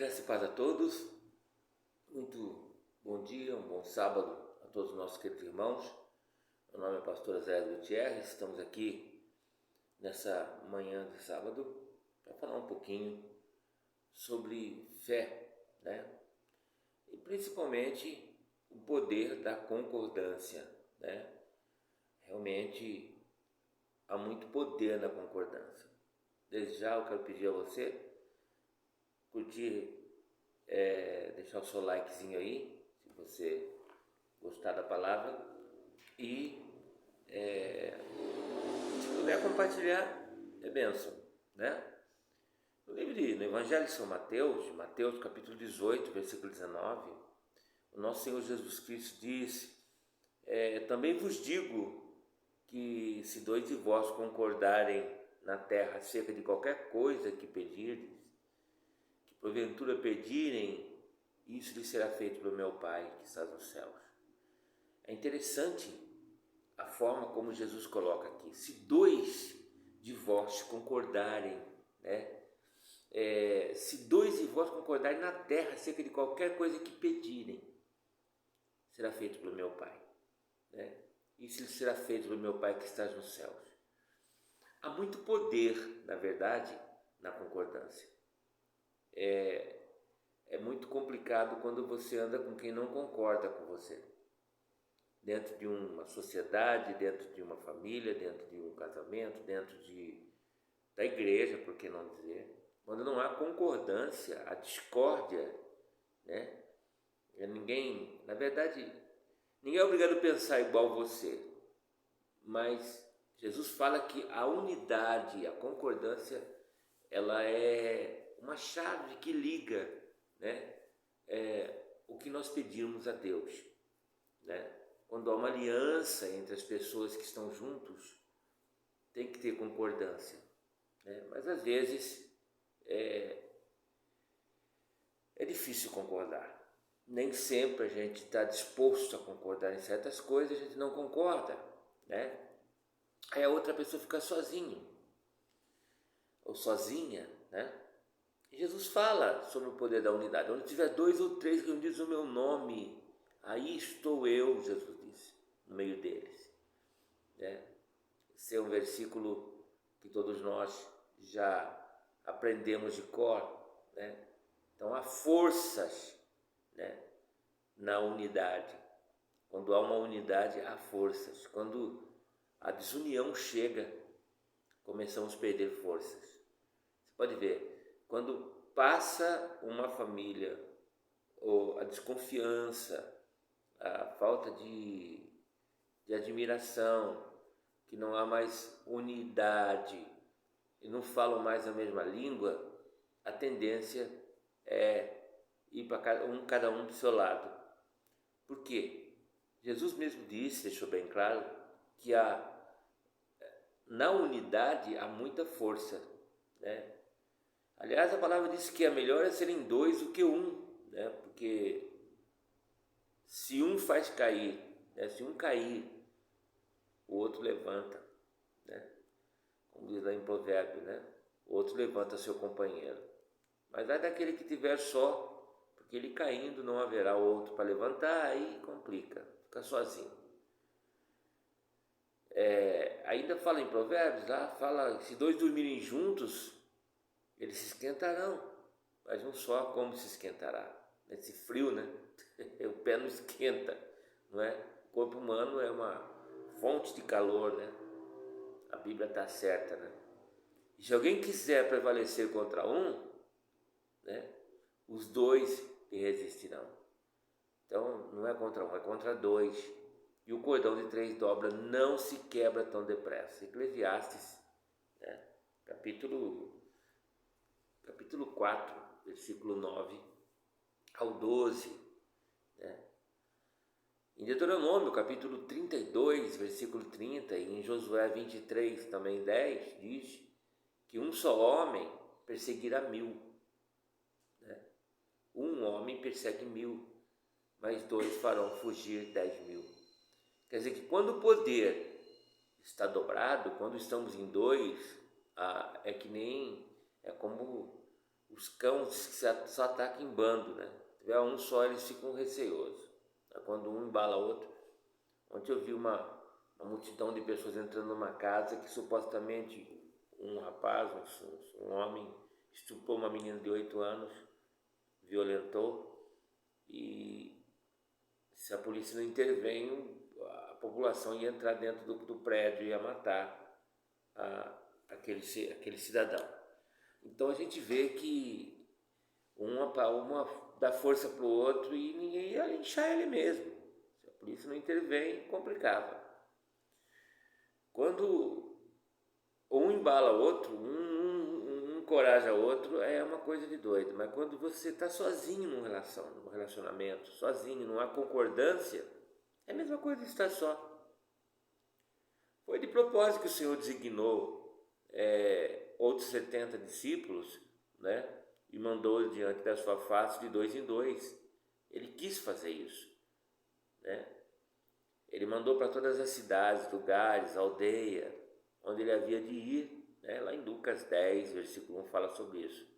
Graça e paz a todos, muito bom dia, um bom sábado a todos os nossos queridos irmãos. Meu nome é pastor Zé Gutierrez, estamos aqui nessa manhã de sábado para falar um pouquinho sobre fé, né? E principalmente o poder da concordância, né? Realmente há muito poder na concordância. Desde já eu quero pedir a você curtir, deixar o seu likezinho aí, se você gostar da palavra, e se puder compartilhar, é bênção, né? No Evangelho de São Mateus capítulo 18, versículo 19, o nosso Senhor Jesus Cristo diz: também vos digo que se dois de vós concordarem na terra acerca de qualquer coisa que pedirdes, que porventura pedirem, isso lhe será feito pelo meu Pai que está nos céus. É interessante a forma como Jesus coloca aqui: se dois de vós concordarem, né? Se dois de vós concordarem na terra acerca de qualquer coisa que pedirem, será feito pelo meu Pai, né? Isso lhe será feito pelo meu Pai que está nos céus. Há muito poder, na verdade, na concordância. É muito complicado quando você anda com quem não concorda com você. Dentro de uma sociedade, dentro de uma família, dentro de um casamento, dentro da igreja, por que não dizer? Quando não há concordância, a discórdia, né? Na verdade, ninguém é obrigado a pensar igual você, mas Jesus fala que a unidade, a concordância, ela é uma chave que liga, né? O que nós pedimos a Deus, né? Quando há uma aliança entre as pessoas que estão juntos, tem que ter concordância, né? Mas às vezes é difícil concordar. Nem sempre a gente está disposto a concordar em certas coisas, a gente não concorda, né? Aí a outra pessoa fica sozinho ou sozinha, né? E Jesus fala sobre o poder da unidade. Onde tiver dois ou três reunidos no meu nome, aí estou eu, Jesus disse, no meio deles, né? Esse é um versículo que todos nós já aprendemos de cor, né? Então há forças, né, na unidade. Quando há uma unidade, há forças. Quando a desunião chega, começamos a perder forças. Você pode ver, quando passa uma família, ou a desconfiança, a falta de admiração, que não há mais unidade e não falam mais a mesma língua, a tendência é ir para cada um do seu lado. Por quê? Jesus mesmo disse, deixou bem claro, que na unidade há muita força, né? Aliás, a palavra diz que é melhor serem dois do que um, né? Porque se um faz cair, né? Se um cair, o outro levanta, né? Como diz lá em Provérbio, né? O outro levanta seu companheiro. Mas vai daquele que tiver só, porque ele caindo não haverá outro para levantar, aí complica, fica sozinho. Ainda fala em Provérbios, lá fala, se dois dormirem juntos, eles se esquentarão, mas um só como se esquentará? Nesse frio, né? O pé não esquenta, não é? O corpo humano é uma fonte de calor, né? A Bíblia está certa, né? E se alguém quiser prevalecer contra um, né, os dois lhe resistirão. Então não é contra um, é contra dois. E o cordão de 3 dobras não se quebra tão depressa. Eclesiastes, né, capítulo 4, versículo 9 ao 12. Né? Em Deuteronômio, capítulo 32, versículo 30, e em Josué 23, também 10, diz que um só homem perseguirá 1000. Né? Um homem persegue 1000, mas 2 farão fugir 10.000. Quer dizer que quando o poder está dobrado, quando estamos em 2, é como os cães só atacam em bando, né? Se tiver um só, eles ficam receosos. Quando um embala outro. Ontem eu vi uma multidão de pessoas entrando numa casa que supostamente um rapaz, um homem, estuprou uma menina de 8 anos, violentou, e se a polícia não intervém, a população ia entrar dentro do prédio e ia matar aquele cidadão. Então a gente vê que uma dá força para o outro e ninguém ia linchar ele mesmo. Se a polícia não intervém, complicava. Quando um embala outro, um encoraja outro, é uma coisa de doido. Mas quando você está sozinho num relacionamento, sozinho, não há concordância, é a mesma coisa de estar só. Foi de propósito que o Senhor designou outros 70 discípulos, né? E mandou diante da sua face de 2 em 2. Ele quis fazer isso, né? Ele mandou para todas as cidades, lugares, aldeia, onde ele havia de ir, né? Lá em Lucas 10, versículo 1 fala sobre isso.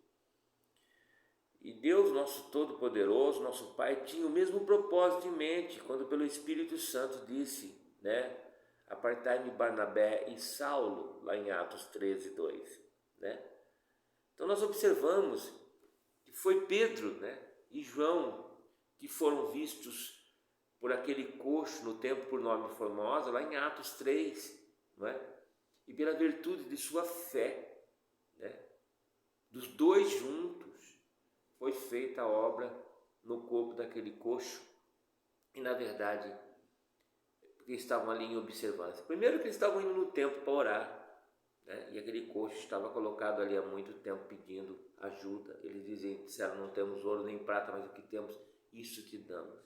E Deus, nosso Todo-Poderoso, nosso Pai, tinha o mesmo propósito em mente quando pelo Espírito Santo disse, né? Apartai-me Barnabé e Saulo, lá em Atos 13, 2, né? Então nós observamos que foi Pedro, né, e João que foram vistos por aquele coxo no templo por nome Formosa, lá em Atos 3, não é? E pela virtude de sua fé, né, dos dois juntos, foi feita a obra no corpo daquele coxo. E na verdade, porque estavam ali em observância. Primeiro que eles estavam indo no templo para orar, né? E aquele coxo estava colocado ali há muito tempo pedindo ajuda. Eles disseram, não temos ouro nem prata, mas o que temos, isso te damos,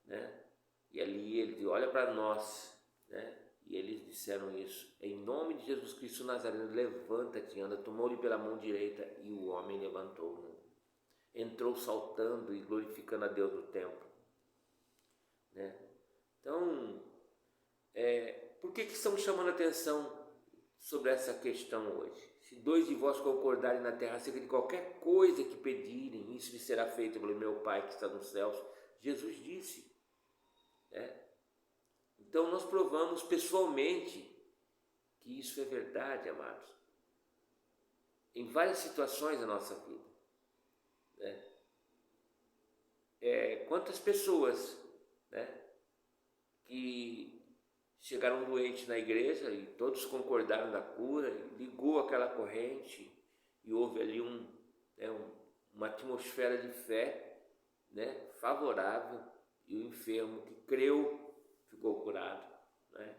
né? E ali ele diz, olha para nós, né? E eles disseram isso, em nome de Jesus Cristo Nazareno, levanta-te, anda. Tomou-lhe pela mão direita e o homem levantou, né? Entrou saltando e glorificando a Deus no templo, né? Então, por que estamos chamando a atenção sobre essa questão hoje? Se 2 de vós concordarem na terra acerca de qualquer coisa que pedirem, isso lhe será feito pelo meu Pai que está nos céus. Jesus disse, né? Então nós provamos pessoalmente que isso é verdade, amados, em várias situações da nossa vida, né? Quantas pessoas, né, que chegaram doentes na igreja e todos concordaram da cura, ligou aquela corrente e houve ali uma atmosfera de fé, né, favorável, e o enfermo que creu ficou curado, né?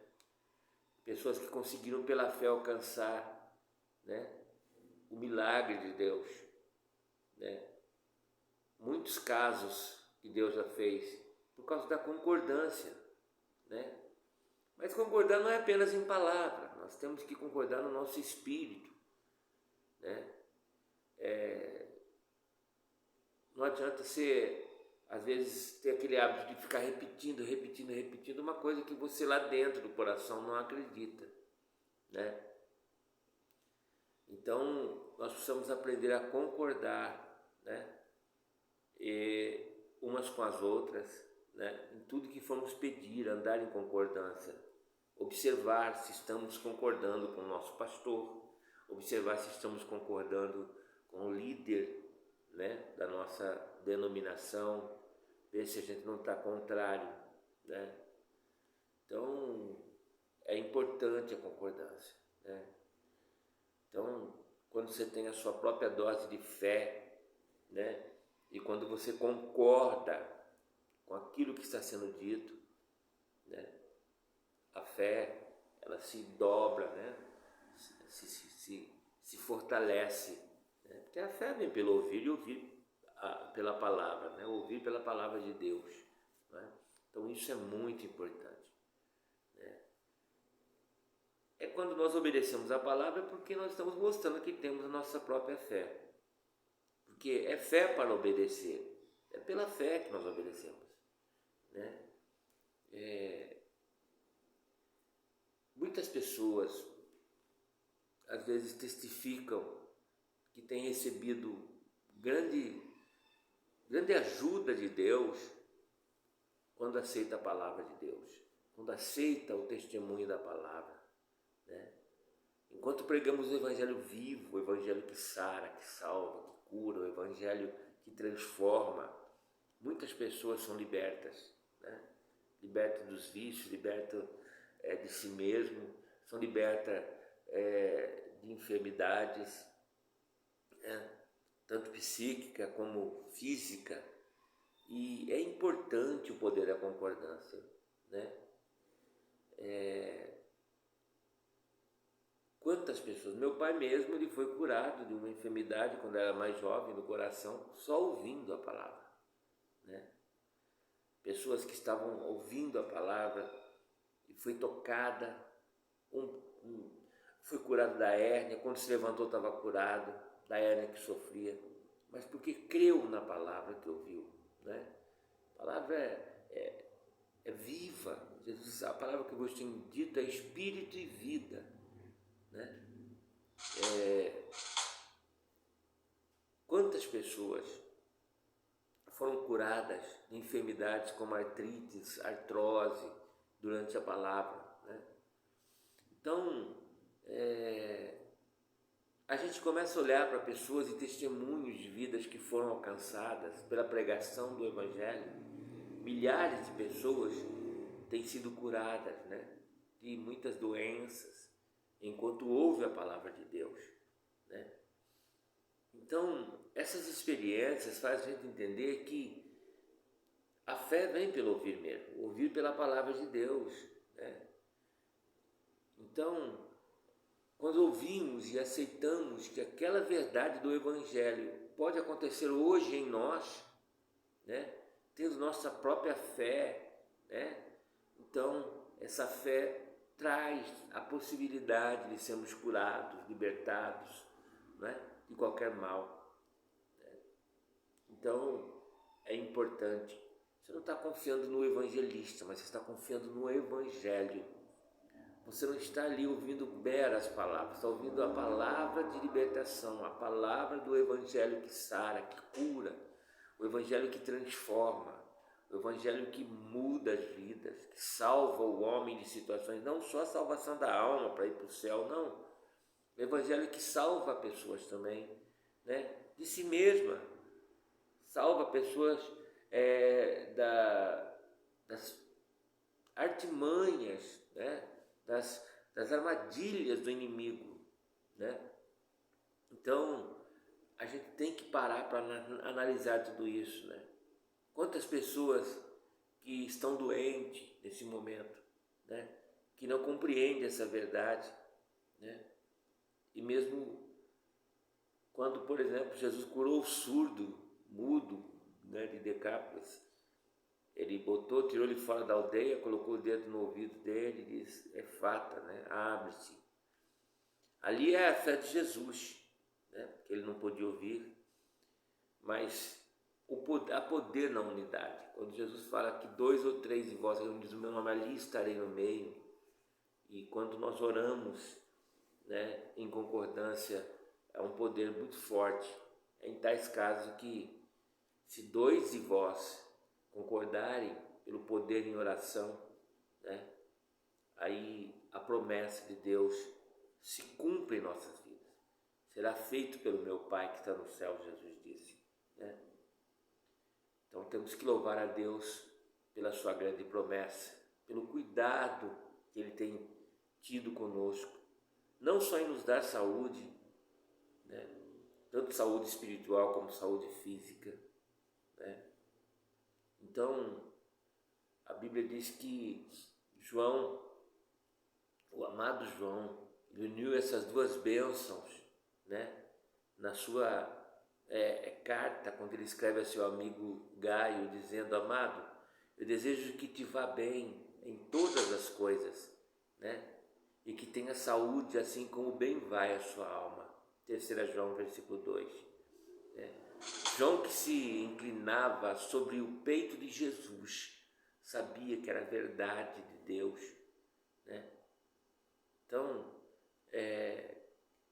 Pessoas que conseguiram pela fé alcançar, né, o milagre de Deus, né? Muitos casos que Deus já fez por causa da concordância, né? Mas concordar não é apenas em palavra, nós temos que concordar no nosso espírito, né? Não adianta às vezes, ter aquele hábito de ficar repetindo uma coisa que você lá dentro do coração não acredita, né? Então, nós precisamos aprender a concordar, né? Umas com as outras, né? Em tudo que formos pedir, andar em concordância. Observar se estamos concordando com o nosso pastor, observar se estamos concordando com o líder, né, da nossa denominação, ver se a gente não está contrário, né? Então, é importante a concordância, né? Então, quando você tem a sua própria dose de fé, né, e quando você concorda com aquilo que está sendo dito, né, a fé, ela se dobra, né? se fortalece, né? Porque a fé vem pelo ouvir e ouvir pela palavra, né? Ouvir pela palavra de Deus, né? Então isso é muito importante, né? É quando nós obedecemos a palavra porque nós estamos mostrando que temos a nossa própria fé, porque é fé para obedecer, é pela fé que nós obedecemos, né? Muitas pessoas às vezes testificam que tem recebido grande ajuda de Deus quando aceita a palavra de Deus, quando aceita o testemunho da palavra, né? Enquanto pregamos o evangelho vivo, o evangelho que sara, que salva, que cura, o evangelho que transforma, muitas pessoas são libertas, né? Libertas dos vícios, libertas de si mesmo, são libertas de enfermidades, né? Tanto psíquica como física. E é importante o poder da concordância, né? Quantas pessoas... Meu pai mesmo, ele foi curado de uma enfermidade quando era mais jovem, no coração, só ouvindo a palavra, né? Pessoas que estavam ouvindo a palavra e foi tocada, foi curado da hérnia, quando se levantou estava curado da hérnia que sofria, mas porque creu na palavra que ouviu, né? A palavra é viva. Jesus, a palavra que vos tenho dito é espírito e vida, né? Quantas pessoas foram curadas de enfermidades como artrites, artrose, durante a palavra, né? Então, a gente começa a olhar para pessoas e testemunhos de vidas que foram alcançadas pela pregação do Evangelho. Milhares de pessoas têm sido curadas, né, de muitas doenças, enquanto ouve a palavra de Deus, né? Então, essas experiências fazem a gente entender que a fé vem pelo ouvir mesmo, ouvir pela palavra de Deus, né? Então, quando ouvimos e aceitamos que aquela verdade do Evangelho pode acontecer hoje em nós, né, tendo nossa própria fé, né, então essa fé traz a possibilidade de sermos curados, libertados, né, de qualquer mal, né? Então é importante. Você não está confiando no evangelista, mas você está confiando no Evangelho. Você não está ali ouvindo meras palavras, está ouvindo a palavra de libertação, a palavra do Evangelho que sara, que cura, o Evangelho que transforma, o Evangelho que muda as vidas, que salva o homem de situações, não só a salvação da alma para ir para o céu, não. O Evangelho que salva pessoas também, né, de si mesma, salva pessoas das artimanhas, né, das armadilhas do inimigo, né? Então, a gente tem que parar para analisar tudo isso, né? Quantas pessoas que estão doentes nesse momento, né, que não compreendem essa verdade, né? E mesmo quando, por exemplo, Jesus curou o surdo, mudo, né, de Decápolis, ele tirou ele fora da aldeia, colocou o dedo no ouvido dele e disse: Efata, né? Abre-se. Ali é a fé de Jesus, né? Porque ele não podia ouvir, mas há poder na unidade. Quando Jesus fala que 2 ou 3 de vós reunidos no meu nome, ali estarei no meio. E quando nós oramos, né, em concordância, é um poder muito forte. É em tais casos que, se 2 de vós concordarem pelo poder em oração, né, aí a promessa de Deus se cumpre em nossas vidas. Será feito pelo meu Pai que está no céu, Jesus disse, né? Então temos que louvar a Deus pela sua grande promessa, pelo cuidado que Ele tem tido conosco, não só em nos dar saúde, né, tanto saúde espiritual como saúde física, né? Então, a Bíblia diz que João, o amado João, uniu essas duas bênçãos, né, na sua carta, quando ele escreve a seu amigo Gaio, dizendo: amado, eu desejo que te vá bem em todas as coisas, né, e que tenha saúde, assim como bem vai a sua alma. 3 João, versículo 2. João, que se inclinava sobre o peito de Jesus, sabia que era verdade de Deus, né? Então,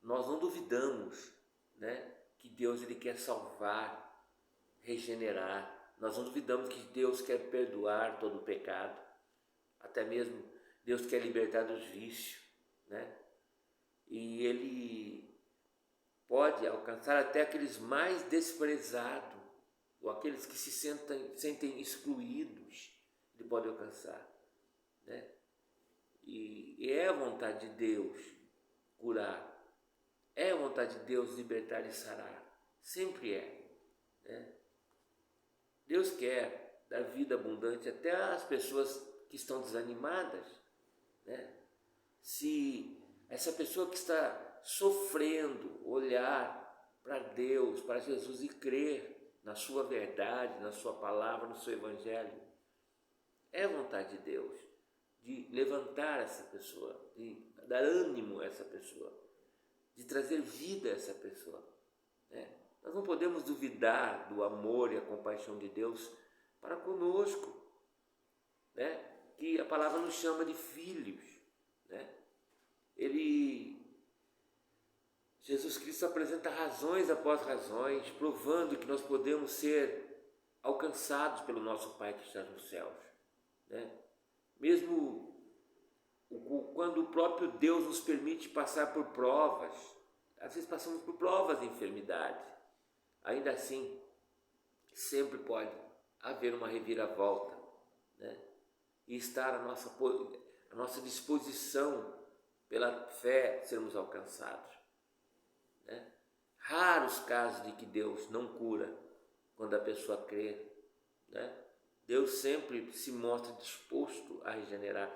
nós não duvidamos, né, Deus ele quer salvar, regenerar. Nós não duvidamos que Deus quer perdoar todo o pecado. Até mesmo Deus quer libertar dos vícios, né? E Ele pode alcançar até aqueles mais desprezados, ou aqueles que se sentem excluídos, Ele pode alcançar, né? E é a vontade de Deus curar, é a vontade de Deus libertar e sarar, sempre é, né? Deus quer dar vida abundante até às pessoas que estão desanimadas, né? Se essa pessoa que está sofrendo olhar para Deus, para Jesus e crer na sua verdade, na sua palavra, no seu evangelho, é vontade de Deus de levantar essa pessoa, de dar ânimo a essa pessoa, de trazer vida a essa pessoa, né? Nós não podemos duvidar do amor e a compaixão de Deus para conosco, né? Que a palavra nos chama de filhos, né? Jesus Cristo apresenta razões após razões, provando que nós podemos ser alcançados pelo nosso Pai que está nos céus, né? Mesmo quando o próprio Deus nos permite passar por provas, às vezes passamos por provas de enfermidade, ainda assim, sempre pode haver uma reviravolta, né? E estar à nossa disposição, pela fé, sermos alcançados, né? Raros casos de que Deus não cura quando a pessoa crê, né? Deus sempre se mostra disposto a regenerar.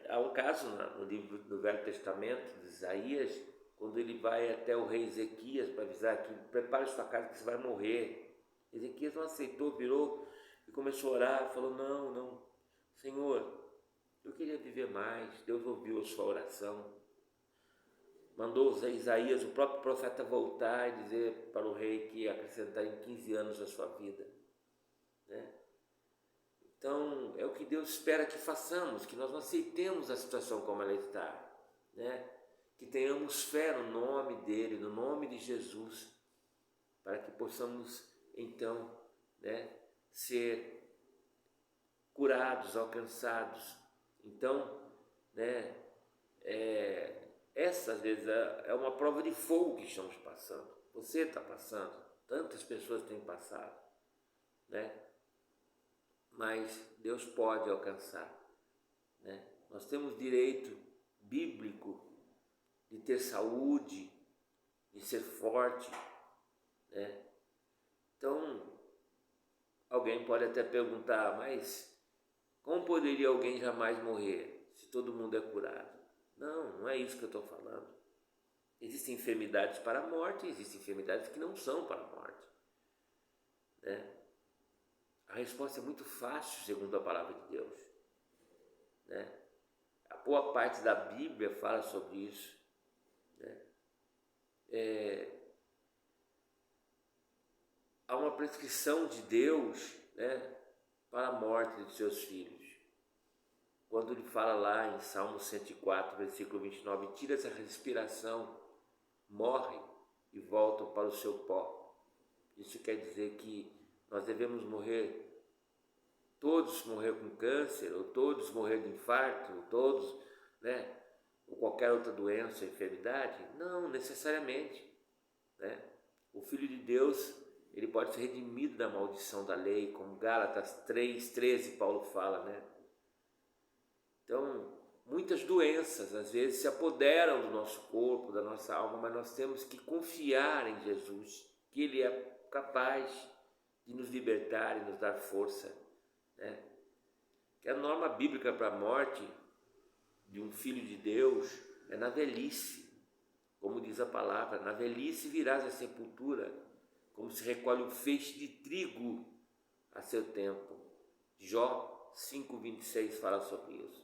Há um caso no livro do Velho Testamento, de Isaías, quando ele vai até o rei Ezequias para avisar que prepare sua casa que você vai morrer. Ezequias não aceitou, virou e começou a orar, falou: não, Senhor, eu queria viver mais. Deus ouviu a sua oração, mandou Isaías, o próprio profeta, voltar e dizer para o rei que ia acrescentar em 15 anos a sua vida, né? Então, é o que Deus espera que façamos, que nós não aceitemos a situação como ela está, né? Que tenhamos fé no nome dEle, no nome de Jesus, para que possamos, então, né, ser curados, alcançados. Então, né, essa, às vezes, é uma prova de fogo que estamos passando. Você está passando, tantas pessoas têm passado, né? Mas Deus pode alcançar, né? Nós temos direito bíblico de ter saúde, de ser forte, né? Então, alguém pode até perguntar: mas como poderia alguém jamais morrer se todo mundo é curado? Não é isso que eu estou falando. Existem enfermidades para a morte, existem enfermidades que não são para a morte, né? A resposta é muito fácil, segundo a palavra de Deus, né? A boa parte da Bíblia fala sobre isso, né? Há uma prescrição de Deus, né, para a morte de seus filhos. Quando ele fala lá em Salmo 104, versículo 29, tira essa respiração, morre e voltam para o seu pó. Isso quer dizer que nós devemos morrer, todos morrer com câncer, ou todos morrer de infarto, ou todos, né, ou qualquer outra doença, enfermidade? Não, necessariamente, né? O Filho de Deus, ele pode ser redimido da maldição da lei, como Gálatas 3:13 Paulo fala, né? Então, muitas doenças às vezes se apoderam do nosso corpo, da nossa alma, mas nós temos que confiar em Jesus, que Ele é capaz de nos libertar e nos dar força, né? Que a norma bíblica para a morte de um filho de Deus é na velhice, como diz a palavra: na velhice virás à sepultura, como se recolhe um feixe de trigo a seu tempo. Jó 5:26 fala sobre isso.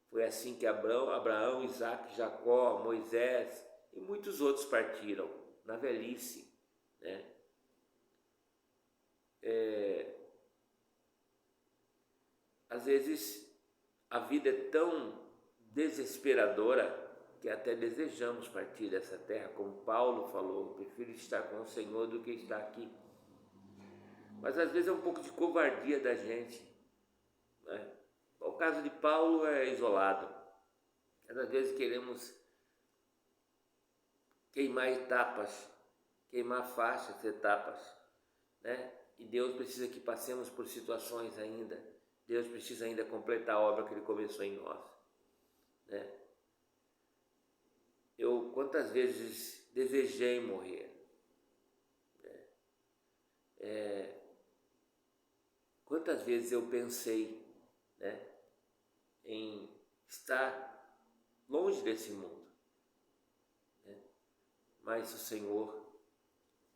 Foi assim que Abraão, Isaac, Jacó, Moisés e muitos outros partiram, na velhice, né? Às vezes a vida é tão desesperadora, que até desejamos partir dessa terra, como Paulo falou, prefiro estar com o Senhor do que estar aqui. Mas às vezes é um pouco de covardia da gente, né? O caso de Paulo é isolado. Às vezes queremos queimar etapas, queimar faixas, etapas, né? E Deus precisa que passemos por situações ainda. Deus precisa ainda completar a obra que Ele começou em nós, né? Eu quantas vezes desejei morrer, né? Quantas vezes eu pensei, né, em estar longe desse mundo, né? Mas o Senhor,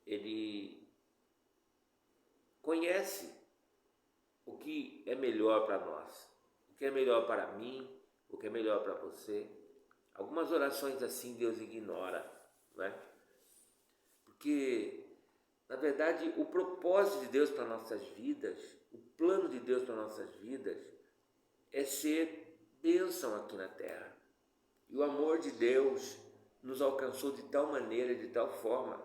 Ele conhece o que é melhor para nós, o que é melhor para mim, o que é melhor para você. Algumas orações assim Deus ignora, né? Porque, na verdade, o propósito de Deus para nossas vidas, o plano de Deus para nossas vidas é ser bênção aqui na terra. E o amor de Deus nos alcançou de tal maneira, de tal forma,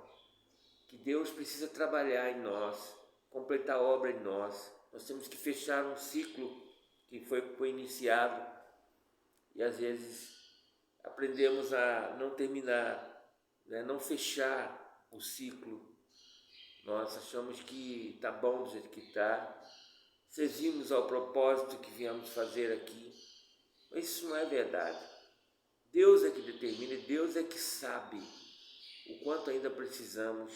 que Deus precisa trabalhar em nós, completar a obra em nós. Nós temos que fechar um ciclo que foi iniciado e às vezes aprendemos a não terminar, né? Não fechar o ciclo. Nós achamos que está bom do jeito que está, servimos ao propósito que viemos fazer aqui, mas isso não é verdade. Deus é que determina e Deus é que sabe o quanto ainda precisamos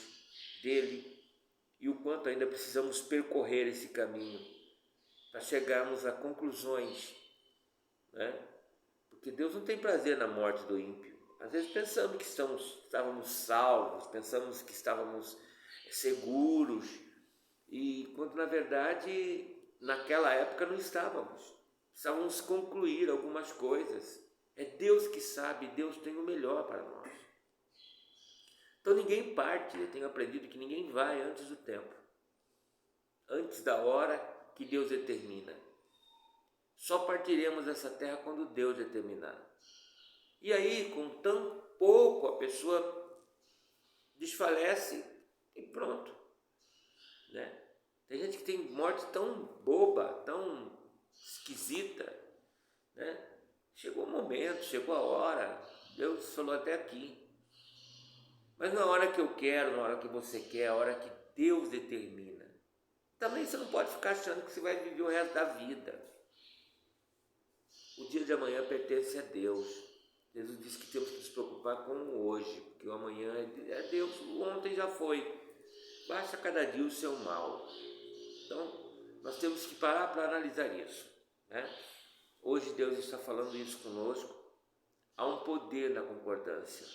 dele e o quanto ainda precisamos percorrer esse caminho para chegarmos a conclusões, né? Porque Deus não tem prazer na morte do ímpio. Às vezes pensamos que estávamos salvos, pensamos que estávamos seguros, e quando na verdade naquela época não estávamos. Precisávamos concluir algumas coisas. É Deus que sabe, Deus tem o melhor para nós. Então ninguém parte, eu tenho aprendido que ninguém vai antes do tempo, antes da hora que Deus determina. Só partiremos dessa terra quando Deus determinar. E aí, com tão pouco, a pessoa desfalece e pronto, né? Tem gente que tem morte tão boba, tão esquisita, né? Chegou o momento, chegou a hora, Deus falou até aqui. Mas na hora que eu quero, na hora que você quer, a hora que Deus determina. Também você não pode ficar achando que você vai viver o resto da vida. O dia de amanhã pertence a Deus. Jesus disse que temos que nos preocupar com o hoje, porque o amanhã é Deus, o ontem já foi. Basta cada dia o seu mal. Então, nós temos que parar para analisar isso, né? Hoje Deus está falando isso conosco. Há um poder na concordância.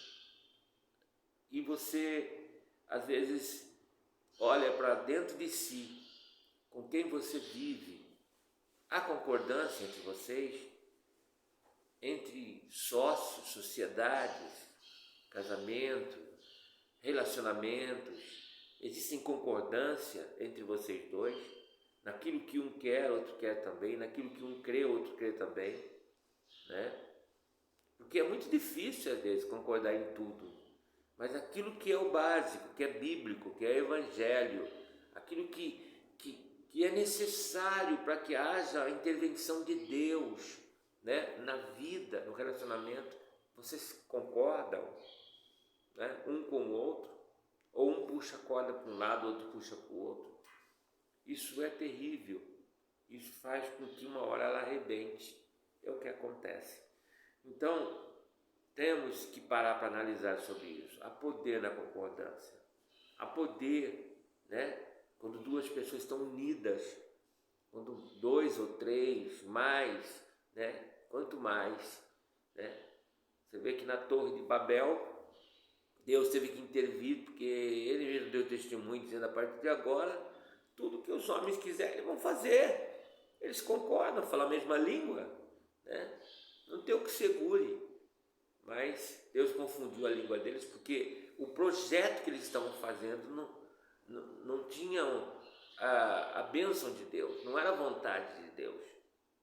E você, às vezes, olha para dentro de si, com quem você vive. Há concordância entre vocês? Entre sócios, sociedades, casamento, relacionamentos, existe concordância entre vocês dois? Naquilo que um quer, outro quer também, naquilo que um crê, outro crê também, né? Porque é muito difícil às vezes concordar em tudo, mas aquilo que é o básico, que é bíblico, que é evangelho, aquilo que é necessário para que haja a intervenção de Deus, né, na vida, no relacionamento, vocês concordam, né, um com o outro, ou um puxa a corda para um lado, outro puxa para o outro. Isso é terrível, isso faz com que uma hora ela arrebente, é o que acontece. Então, temos que parar para analisar sobre isso. Há poder na concordância, há poder, né, quando duas pessoas estão unidas, quando dois ou três, mais, né, quanto mais, né? Você vê que na Torre de Babel, Deus teve que intervir, porque Ele mesmo deu testemunho, dizendo: a partir de agora, tudo que os homens quiserem vão fazer. Eles concordam, falam a mesma língua, né? Não tem o que segure. Mas Deus confundiu a língua deles, porque o projeto que eles estavam fazendo não tinham a bênção de Deus, não era a vontade de Deus.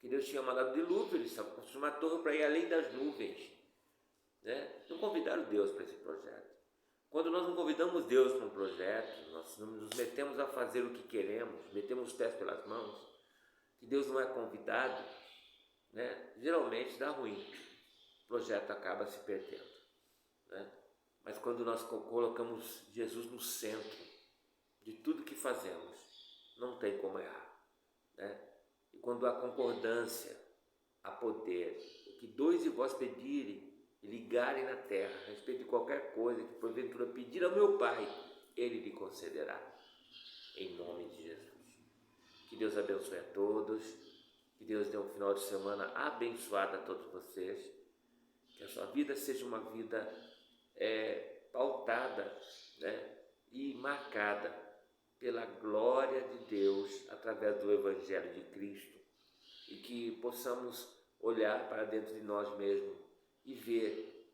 Que Deus tinha mandado dilúvio, eles estavam construindo uma torre para ir além das nuvens. né? Não convidaram Deus para esse projeto. Quando nós não convidamos Deus para um projeto, nós nos metemos a fazer o que queremos, metemos os pés pelas mãos, que Deus não é convidado, né? Geralmente dá ruim, o projeto acaba se perdendo, né? Mas quando nós colocamos Jesus no centro de tudo que fazemos, não tem como errar, né? E quando há concordância, há poder. O que dois de vós pedirem e ligarem na terra a respeito de qualquer coisa que porventura pedir ao meu Pai, Ele lhe concederá, em nome de Jesus. Que Deus abençoe a todos, que Deus dê um final de semana abençoado a todos vocês, que a sua vida seja uma vida pautada, né, e marcada pela glória de Deus através do Evangelho de Cristo, e que possamos olhar para dentro de nós mesmos e ver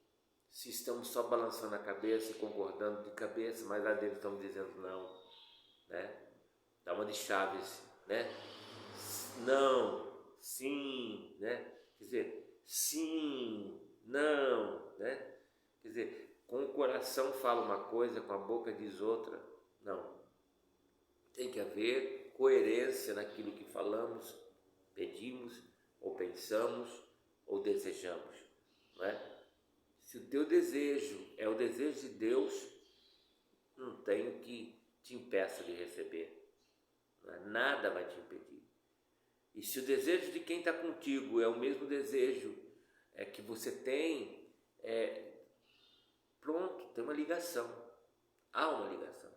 se estamos só balançando a cabeça e concordando de cabeça, mas lá dentro estamos dizendo não, né? Dá uma de Chaves, né? Não, sim, né? Quer dizer, sim, não, né? Quer dizer, com o coração fala uma coisa, com a boca diz outra. Não. Tem que haver coerência naquilo que falamos, pedimos, ou pensamos, ou desejamos, não é? Se o teu desejo é o desejo de Deus, não tem o que te impeça de receber, não é? Nada vai te impedir. E se o desejo de quem está contigo é o mesmo desejo que você tem, pronto, tem uma ligação, há uma ligação.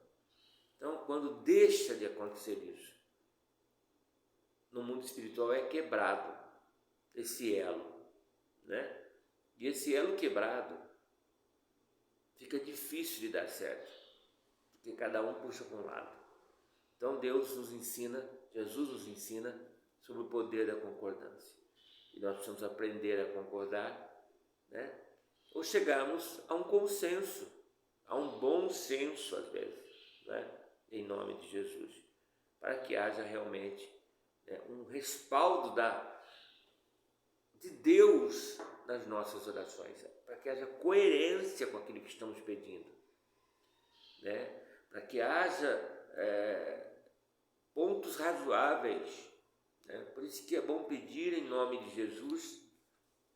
Então, quando deixa de acontecer isso, no mundo espiritual é quebrado esse elo, né? E esse elo quebrado fica difícil de dar certo, porque cada um puxa para um lado. Então Deus nos ensina, Jesus nos ensina sobre o poder da concordância. E nós precisamos aprender a concordar, né? Ou chegarmos a um consenso, a um bom senso às vezes, né? Em nome de Jesus, para que haja realmente um respaldo de Deus nas nossas orações, para que haja coerência com aquilo que estamos pedindo, né? Para que haja pontos razoáveis, né? Por isso que é bom pedir em nome de Jesus.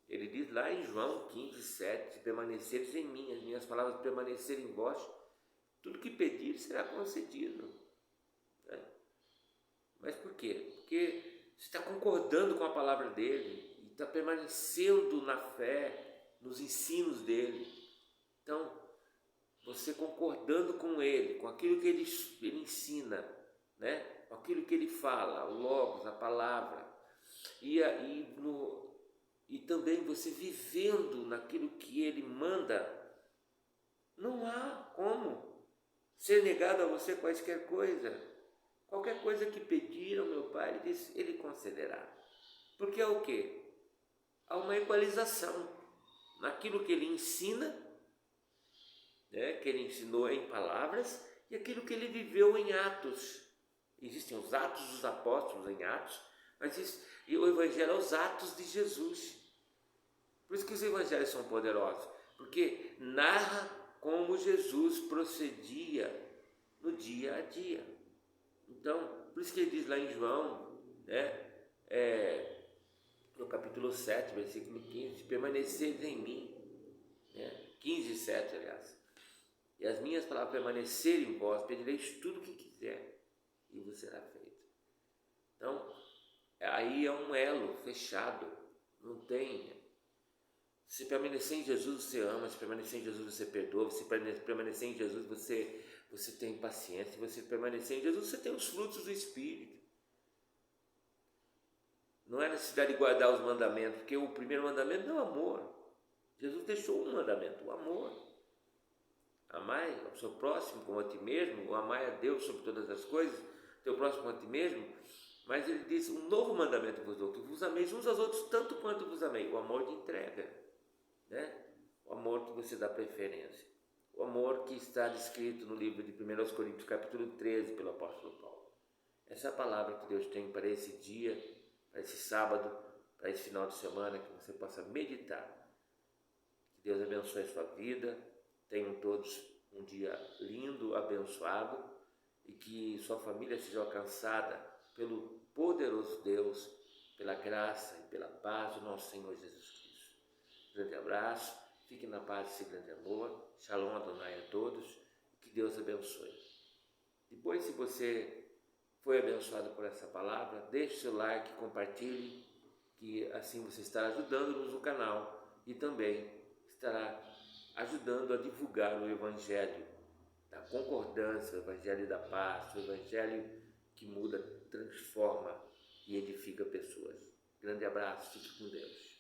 Ele diz lá em João 15:7, se permaneceres em mim, as minhas palavras permanecerem em vós, tudo que pedir será concedido, né? Mas por quê? Porque você está concordando com a palavra dele, e está permanecendo na fé, nos ensinos dele. Então, você concordando com ele, com aquilo que ele ensina, né? Com aquilo que ele fala, o Logos, a palavra, e também você vivendo naquilo que ele manda, não há como ser negado a você quaisquer coisa. Qualquer coisa que pedir ao meu Pai, ele diz, ele concederá. Porque é o quê? Há uma equalização naquilo que ele ensina, né, que ele ensinou em palavras, e aquilo que ele viveu em atos. Existem os atos dos apóstolos em Atos, e o Evangelho é os atos de Jesus. Por isso que os Evangelhos são poderosos, porque narra como Jesus procedia no dia a dia. Então, por isso que ele diz lá em João, né, no capítulo 7, versículo 15, permaneceis em mim, né, 15:7, aliás, e as minhas palavras permanecerem em vós, pedireis tudo o que quiser, e vos será feito. Então, aí é um elo fechado, não tem. Se permanecer em Jesus você ama, se permanecer em Jesus você perdoa, se permanecer em Jesus você tem paciência, se você permanecer em Jesus você tem os frutos do Espírito. Não é necessidade de guardar os mandamentos, porque o primeiro mandamento é o amor. Jesus deixou um mandamento, o amor. Amai ao seu próximo como a ti mesmo, ou amai a Deus sobre todas as coisas, teu próximo como a ti mesmo. Mas ele diz, um novo mandamento vos dou, que vos ameis uns aos outros tanto quanto vos amei. O amor de entrega, né? O amor que você dá preferência. O amor que está descrito no livro de 1 Coríntios, capítulo 13, pelo apóstolo Paulo. Essa é a palavra que Deus tem para esse dia, para esse sábado, para esse final de semana, que você possa meditar. Que Deus abençoe a sua vida. Tenham todos um dia lindo, abençoado, e que sua família seja alcançada pelo poderoso Deus, pela graça e pela paz do nosso Senhor Jesus Cristo. Grande abraço, fiquem na paz desse grande amor. Shalom Adonai a todos, que Deus abençoe. Depois, se você foi abençoado por essa palavra, deixe seu like, compartilhe, que assim você estará ajudando-nos no canal e também estará ajudando a divulgar o Evangelho da concordância, o Evangelho da paz, o Evangelho que muda, transforma e edifica pessoas. Grande abraço, fique com Deus.